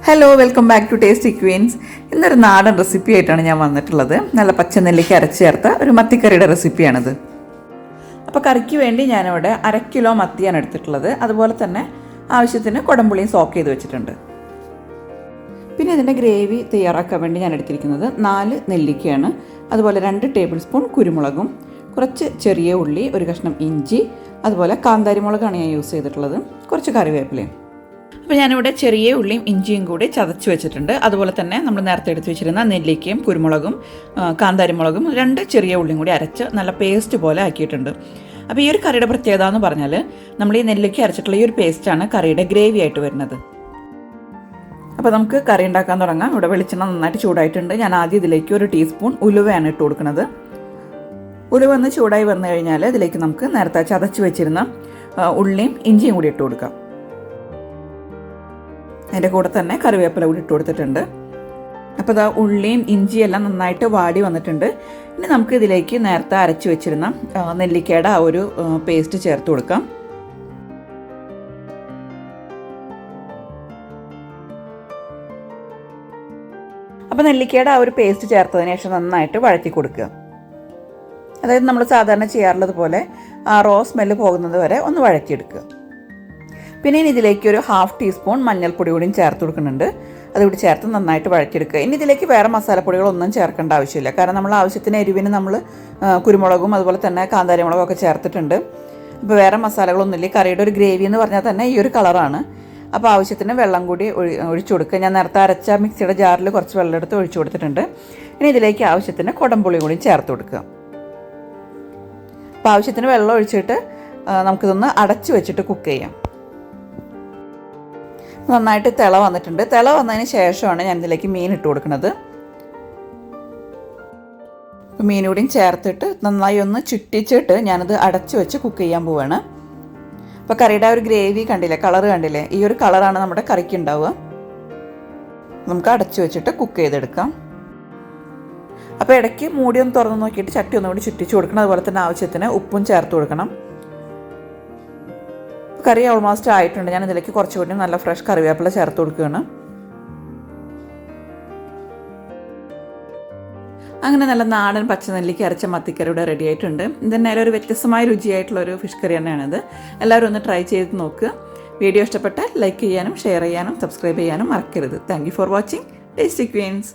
Hello, welcome back to tasty queens. ഇന്നൊരു നാടൻ recipe ആയിട്ടാണ് ഞാൻ വന്നിട്ടുള്ളത്. നല്ല പച്ചനെല്ലിക്ക അരച്ച് ചേർത്ത ഒരു മത്തിക്കറിയുടെ റെസിപ്പിയാണിത്. അപ്പോൾ കറിക്ക് വേണ്ടി ഞാനിവിടെ 1/2 കിലോ മത്തിയാണ് എടുത്തിട്ടുള്ളത്. അതുപോലെ തന്നെ ആവശ്യത്തിന് കുടംപുളിയും സോക്ക് ചെയ്ത് വെച്ചിട്ടുണ്ട്. പിന്നെ ഇതിൻ്റെ ഗ്രേവി തയ്യാറാക്കാൻ വേണ്ടി ഞാൻ എടുത്തിരിക്കുന്നത് 4 നെല്ലിക്കയാണ്. അതുപോലെ 2 ടേബിൾ സ്പൂൺ കുരുമുളകും, കുറച്ച് ചെറിയ ഉള്ളി, ഒരു കഷ്ണം ഇഞ്ചി, അതുപോലെ കാന്താരി മുളകാണ് ഞാൻ യൂസ് ചെയ്തിട്ടുള്ളത്, കുറച്ച് കറിവേപ്പിലയും. അപ്പോൾ ഞാനിവിടെ ചെറിയ ഉള്ളിയും ഇഞ്ചിയും കൂടി ചതച്ച് വെച്ചിട്ടുണ്ട്. അതുപോലെ തന്നെ നമ്മൾ നേരത്തെ എടുത്ത് വെച്ചിരുന്ന നെല്ലിക്കയും കുരുമുളകും കാന്താരി മുളകും 2 ചെറിയ ഉള്ളിയും കൂടി അരച്ച് നല്ല പേസ്റ്റ് പോലെ ആക്കിയിട്ടുണ്ട്. അപ്പോൾ ഈ ഒരു കറിയുടെ പ്രത്യേകത എന്ന് പറഞ്ഞാൽ നമ്മൾ ഈ നെല്ലിക്ക അരച്ചിട്ടുള്ള ഈ ഒരു പേസ്റ്റാണ് കറിയുടെ ഗ്രേവി ആയിട്ട് വരുന്നത്. അപ്പോൾ നമുക്ക് കറി ഉണ്ടാക്കാൻ തുടങ്ങാം. ഇവിടെ വെളിച്ചെണ്ണ നന്നായിട്ട് ചൂടായിട്ടുണ്ട്. ഞാൻ ആദ്യം ഇതിലേക്ക് 1 ടീസ്പൂൺ ഉലുവയാണ് ഇട്ട് കൊടുക്കുന്നത്. ഉലുവ ഒന്ന് ചൂടായി വന്നു കഴിഞ്ഞാൽ ഇതിലേക്ക് നമുക്ക് നേരത്തെ ചതച്ച് വെച്ചിരുന്ന ഉള്ളിയും ഇഞ്ചിയും കൂടി ഇട്ട് കൊടുക്കാം. അതിൻ്റെ കൂടെ തന്നെ കറിവേപ്പില കൂടി ഇട്ട് കൊടുത്തിട്ടുണ്ട്. അപ്പോൾ ഇതാ ഉള്ളിയും ഇഞ്ചിയും എല്ലാം നന്നായിട്ട് വാടി വന്നിട്ടുണ്ട്. ഇനി നമുക്ക് ഇതിലേക്ക് നേരത്തെ അരച്ച് വെച്ചിരുന്ന നെല്ലിക്കയുടെ ആ ഒരു പേസ്റ്റ് ചേർത്ത് കൊടുക്കാം. അപ്പോൾ നെല്ലിക്കയുടെ ആ ഒരു പേസ്റ്റ് ചേർത്തതിന് ശേഷം നന്നായിട്ട് വഴറ്റി കൊടുക്കുക. അതായത് നമ്മൾ സാധാരണ ചെയ്യാറുള്ളത് പോലെ ആ റോ സ്മെല്ല് പോകുന്നത് വരെ ഒന്ന് വഴറ്റിയെടുക്കുക. പിന്നെ ഇനി ഇതിലേക്ക് ഒരു 1/2 ടീസ്പൂൺ മഞ്ഞൾപ്പൊടി കൂടിയും ചേർത്ത് കൊടുക്കുന്നുണ്ട്. അതുകൂടി ചേർത്ത് നന്നായിട്ട് വഴറ്റിയെടുക്കുക. ഇനി ഇതിലേക്ക് വേറെ മസാലപ്പൊടികളൊന്നും ചേർക്കേണ്ട ആവശ്യമില്ല. കാരണം നമ്മൾ ആവശ്യത്തിന് എരിവിന് നമ്മൾ കുരുമുളകും അതുപോലെ തന്നെ കാന്താരി മുളകും ഒക്കെ ചേർത്തിട്ടുണ്ട്. അപ്പോൾ വേറെ മസാലകളൊന്നുമില്ല. കറിയുടെ ഒരു ഗ്രേവി എന്ന് പറഞ്ഞാൽ തന്നെ ഈ ഒരു കളറാണ്. അപ്പോൾ ആവശ്യത്തിന് വെള്ളം കൂടി ഒഴിച്ചു കൊടുക്കുക. ഞാൻ നേരത്തെ അരച്ച മിക്സിയുടെ ജാറിൽ കുറച്ച് വെള്ളം എടുത്ത് ഒഴിച്ചു കൊടുത്തിട്ടുണ്ട്. ഇനി ഇതിലേക്ക് ആവശ്യത്തിന് കുടംപുളി കൂടി ചേർത്ത് കൊടുക്കുക. അപ്പോൾ ആവശ്യത്തിന് വെള്ളം ഒഴിച്ചിട്ട് നമുക്കിതൊന്ന് അടച്ച് വെച്ചിട്ട് കുക്ക് ചെയ്യാം. നന്നായിട്ട് തിള വന്നിട്ടുണ്ട്. തിള വന്നതിന് ശേഷമാണ് ഞാൻ ഇതിലേക്ക് മീൻ ഇട്ട് കൊടുക്കുന്നത്. മീൻ കൂടിയും ചേർത്തിട്ട് നന്നായി ഒന്ന് ചുറ്റിച്ചിട്ട് ഞാനത് അടച്ച് വെച്ച് കുക്ക് ചെയ്യാൻ പോവുകയാണ്. അപ്പോൾ കറിയുടെ ആ ഒരു ഗ്രേവി കണ്ടില്ലേ, കളർ കണ്ടില്ലേ, ഈ ഒരു കളറാണ് നമ്മുടെ കറിക്ക് ഉണ്ടാവുക. നമുക്ക് അടച്ച് വെച്ചിട്ട് കുക്ക് ചെയ്തെടുക്കാം. അപ്പോൾ ഇടയ്ക്ക് മൂടി ഒന്ന് തുറന്ന് നോക്കിയിട്ട് ചട്ടി ഒന്നുകൂടി ചുറ്റിച്ച് കൊടുക്കണം. അതുപോലെ തന്നെ ആവശ്യത്തിന് ഉപ്പും ചേർത്ത് കൊടുക്കണം. കറി ഓൾമോസ്റ്റ് ആയിട്ടുണ്ട്. ഞാൻ ഇതിലേക്ക് കുറച്ചുകൂടി നല്ല ഫ്രഷ് കറിവേപ്പില ചേർത്ത് കൊടുക്കുകയാണ്. അങ്ങനെ നല്ല നാടൻ പച്ചനെല്ലിക്ക അരച്ച മത്തിക്കറി ഇവിടെ റെഡി ആയിട്ടുണ്ട്. ഇതെന്നായാലും ഒരു വ്യത്യസ്തമായ രുചിയായിട്ടുള്ളൊരു ഫിഷ് കറി തന്നെയാണിത്. എല്ലാവരും ഒന്ന് ട്രൈ ചെയ്ത് നോക്കുക. വീഡിയോ ഇഷ്ടപ്പെട്ടാൽ ലൈക്ക് ചെയ്യാനും ഷെയർ ചെയ്യാനും സബ്സ്ക്രൈബ് ചെയ്യാനും മറക്കരുത്. Thank you for watching tasty Queen's.